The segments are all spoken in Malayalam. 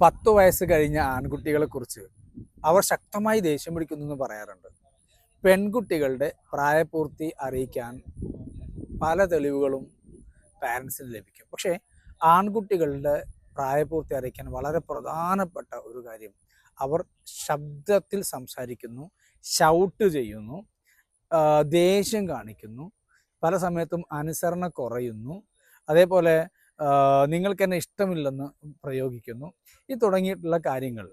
10 വയസ്സ് കഴിഞ്ഞ ആൺകുട്ടികളെക്കുറിച്ച് അവർ ശക്തമായി ദേഷ്യം പിടിക്കുന്നു എന്ന് പറയാറുണ്ട്. പെൺകുട്ടികളുടെ പ്രായപൂർത്തി അറിയിക്കാൻ പല തെളിവുകളും പാരൻസിന് ലഭിക്കും. പക്ഷേ ആൺകുട്ടികളുടെ പ്രായപൂർത്തി അറിയിക്കാൻ വളരെ പ്രധാനപ്പെട്ട ഒരു കാര്യം, അവർ ശബ്ദത്തിൽ സംസാരിക്കുന്നു, ഷൗട്ട് ചെയ്യുന്നു, ദേഷ്യം കാണിക്കുന്നു, പല സമയത്തും അനുസരണ കുറയുന്നു, അതേപോലെ നിങ്ങൾക്ക് എന്നെ ഇഷ്ടമില്ലെന്ന് പ്രയോഗിക്കുന്നു. ഈ തുടങ്ങിയിട്ടുള്ള കാര്യങ്ങൾ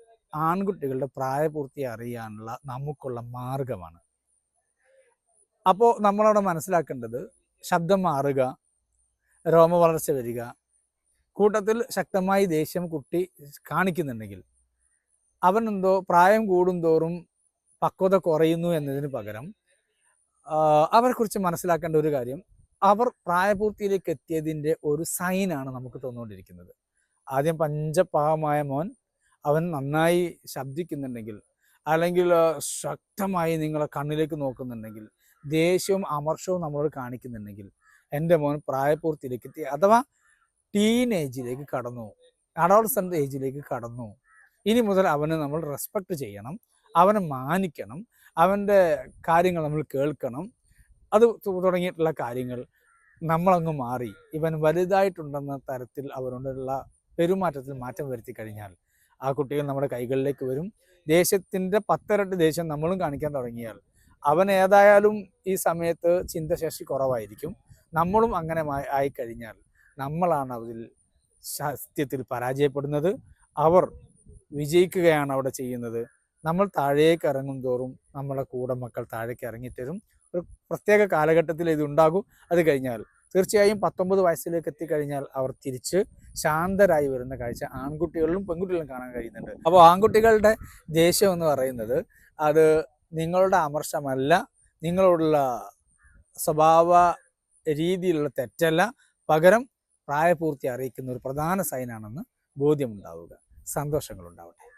ആൺകുട്ടികളുടെ പ്രായപൂർത്തി അറിയാനുള്ള നമുക്കുള്ള മാർഗമാണ്. അപ്പോൾ നമ്മളവിടെ മനസ്സിലാക്കേണ്ടത്, ശബ്ദം മാറുക, രോമവളർച്ച വരിക, കൂട്ടത്തിൽ ശക്തമായി ദേഷ്യം കുട്ടി കാണിക്കുന്നുണ്ടെങ്കിൽ അവനെന്തോ പ്രായം കൂടുന്തോറും പക്വത കുറയുന്നു എന്നതിന് പകരം അവരെക്കുറിച്ച് മനസ്സിലാക്കേണ്ട ഒരു കാര്യം, അവർ പ്രായപൂർത്തിയിലേക്ക് എത്തിയതിൻ്റെ ഒരു സൈനാണ് നമുക്ക് തന്നുകൊണ്ടിരിക്കുന്നത്. ആദ്യം പഞ്ചപാവമായ മോൻ അവൻ നന്നായി ശബ്ദിക്കുന്നുണ്ടെങ്കിൽ, അല്ലെങ്കിൽ ശക്തമായി നിങ്ങളെ കണ്ണിലേക്ക് നോക്കുന്നുണ്ടെങ്കിൽ, ദേഷ്യവും അമർഷവും നമ്മളോട് കാണിക്കുന്നുണ്ടെങ്കിൽ, എൻ്റെ മോൻ പ്രായപൂർത്തിയിലേക്ക് എത്തി, അഥവാ ടീനേജിലേക്ക് കടന്നു, അഡോളസെൻ്റ് ഏജിലേക്ക് കടന്നു. ഇനി മുതൽ അവന് നമ്മൾ റെസ്പെക്റ്റ് ചെയ്യണം, അവനെ മാനിക്കണം, അവൻ്റെ കാര്യങ്ങൾ നമ്മൾ കേൾക്കണം. അത് തുടങ്ങിയിട്ടുള്ള കാര്യങ്ങൾ നമ്മളങ്ങ് മാറി ഇവൻ വലുതായിട്ടുണ്ടെന്ന തരത്തിൽ അവരോടുള്ള പെരുമാറ്റത്തിൽ മാറ്റം വരുത്തി കഴിഞ്ഞാൽ ആ കുട്ടികൾ നമ്മുടെ കൈകളിലേക്ക് വരും. ദേഷ്യത്തിൻ്റെ 10 ഇരട്ടി ദേഷ്യം നമ്മളും കാണിക്കാൻ തുടങ്ങിയാൽ അവൻ ഏതായാലും ഈ സമയത്ത് ചിന്തശേഷി കുറവായിരിക്കും. നമ്മളും അങ്ങനെ ആയിക്കഴിഞ്ഞാൽ നമ്മളാണ് അതിൽ സത്യത്തിൽ പരാജയപ്പെടുന്നത്. അവർ വിജയിക്കുകയാണ് അവിടെ ചെയ്യുന്നത്. നമ്മൾ താഴേക്ക് ഇറങ്ങും തോറും നമ്മളെ കൂടെ മക്കൾ താഴേക്ക് ഇറങ്ങിത്തരും. ഒരു പ്രത്യേക കാലഘട്ടത്തിൽ ഇതുണ്ടാകും. അത് കഴിഞ്ഞാൽ തീർച്ചയായും 19 വയസ്സിലേക്ക് എത്തിക്കഴിഞ്ഞാൽ അവർ തിരിച്ച് ശാന്തരായി വരുന്ന കാഴ്ച ആൺകുട്ടികളിലും പെൺകുട്ടികളിലും കാണാൻ കഴിയുന്നുണ്ട്. അപ്പോൾ ആൺകുട്ടികളുടെ ദേഷ്യം എന്ന് പറയുന്നത് അത് നിങ്ങളുടെ അമർഷമല്ല, നിങ്ങളോടുള്ള സ്വഭാവ രീതിയിലുള്ള തെറ്റല്ല, പകരം പ്രായപൂർത്തി അറിയിക്കുന്ന ഒരു പ്രധാന സൈനാണെന്ന് ബോധ്യമുണ്ടാവുക. സന്തോഷങ്ങളുണ്ടാവട്ടെ.